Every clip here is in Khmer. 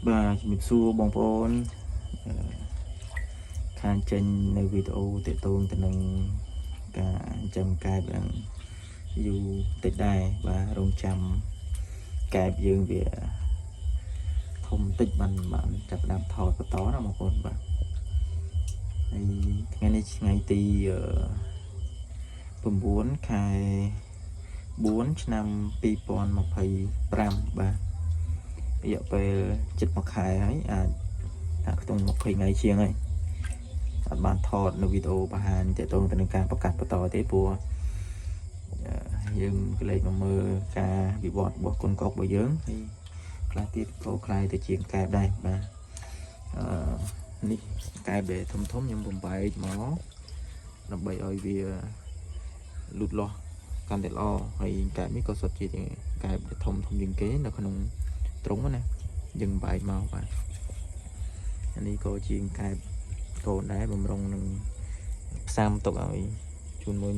bà mình xua bong bóng khang trênในวิดีโอติดตรงแต่หนึ่งการจำกายแบบอยู่ติดได้vàรองจำกายยืนเบียทมติดมันจับดำถอดกระต้อนะบางคนแบบngày nay ngày tì bùm bốn khai 4 năm pi pon một thầy pram ba bây giờ về chụp một khai ấy tung một thầy ngày chieng ấy bạn thọtនៅវីដេអូបង្ហាញតទៅនឹងការប្រកាសបន្តទេព្រោះយើងក៏លេខមកមើលការវិវត្តរបស់គុណកុករបស់យើងហើយខ្លះទៀតក៏คล้ายទៅជាកែបដែរបាទនេះកែបដែលធំខ្ញុំបំបែកមកដើម្បីឲ្យវាលូតលាស់កាន់តែល្អហើយកែបនេះក៏សុទ្ធជាកែបធំជាងគេនៅក្នុងទ្រុងណាយើងបែកមកបាទអានេះក៏ជាកែបកូនដែរបំរុងនឹងផ្សាំទុកឲ្យជូនមួយ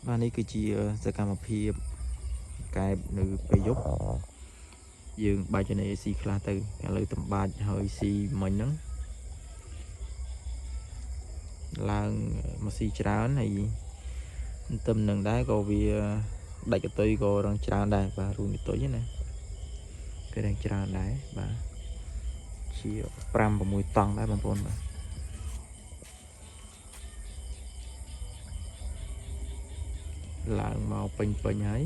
បាទនេះគឺជាសកម្មភាពកែបនៅពេលយប់យើងបាច់ចំណេះស៊ីខ្លះទៅឥឡូវតំបាច់ហើយស៊ីមិញហ្នឹងឡើងមកស៊ីច្រើនហើយទឹមនឹងដែរក៏វាដាច់កតុយក៏រងច្រើនដែរបាទរួមកតុយណាគេរងច្រើនដែរបាទជា 5-6 តង់ដែរបងប្អូនបាទឡើងមកពេញហើយ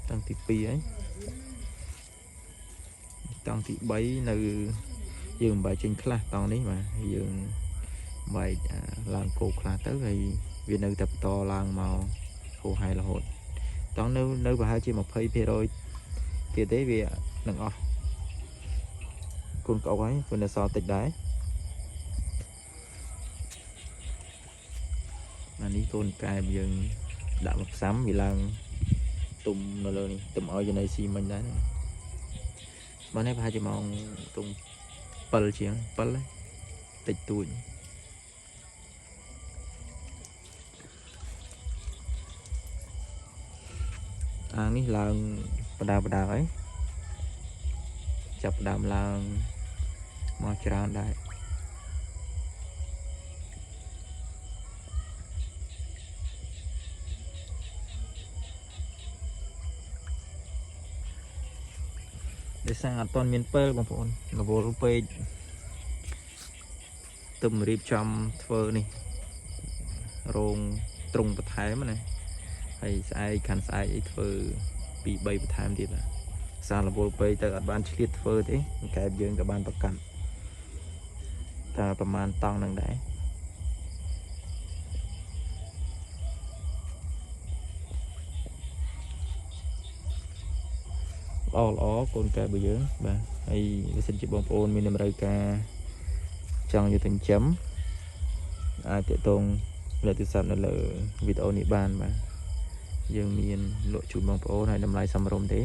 តង់ទី 2 ហើយតង់ទី 3 នៅយើងបែកចេញខ្លះតង់នេះបាទយើងបែកឡើងគោខ្លះទៅហើយវានៅតែបន្តឡើងមកហូរហែរហូតតង់នៅប្រហែលជា 20% ទៀតទេវានឹងអស់គុណកុកហើយព្រោះនៅសល់តិចដែរអានេះកូនកែបយើងដាក់មកផ្សាំវាឡើងទុំនៅលើនេះទុំឲ្យចំណៃស៊ីមិញដែរបើនេះប្រហែលជាម៉ោងទុំ 7 ជាង 7 តិចតួចអានេះឡើងបដាហើយចាប់ដើមឡើងមកច្រើនដែរដោយសារអត់ទាន់មានពេលបងប្អូនរវល់ពេកទំរៀបចំធ្វើនេះរោងទ្រុងបន្ថែមណាហើយស្អែកខាន់ស្អែកអីធ្វើ 2-3 បន្ថែមទៀតណាសាររវល់ពេកទៅអត់បានឆ្លៀតធ្វើទេកែបយើងក៏បានប្រកាសតែប្រហែលតង់នឹងដែរល្អកូនកែបរបស់យើងបាទហើយបើសិនជាបងប្អូនមានតម្រូវការចង់យកទៅចិញ្ចឹមអាចទាក់ទងលេខទូរស័ព្ទនៅលើវីដេអូនេះបានបាទយើងមានលក់ជូនបងប្អូនហើយតម្លៃសមរម្យទេ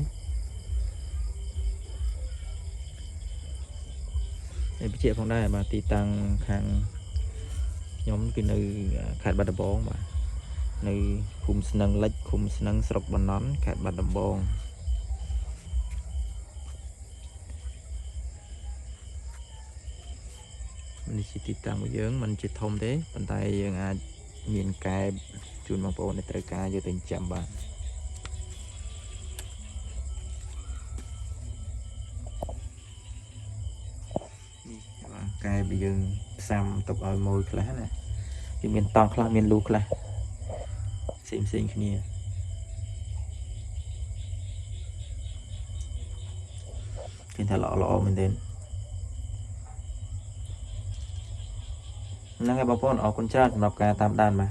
ហើយបញ្ជាក់ផងដែរបាទទីតាំងខាងខ្ញុំគឺនៅខេត្តបាត់ដំបងបាទនៅឃុំស្នឹងលិចឃុំស្នឹងស្រុកបណ្ណន់ខេត្តបាត់ដំបងនេះជាទីតាំងរបស់យើងមិនជាធំទេប៉ុន្តែយើងអាចមានកែបជូនបងប្អូនដែលត្រូវការយកទៅចិញ្ចឹមបាទនេះបាទកែបយើងផ្សាំទុកឲ្យម៉ួយខ្លះណាវាមានតង់ខ្លះមានលូខ្លះផ្សេងគ្នាគេថាល្អមែនទេហ្នឹងហើយបងប្អូនអរគុណច្រើនសម្រាប់ការតាមដានបាទ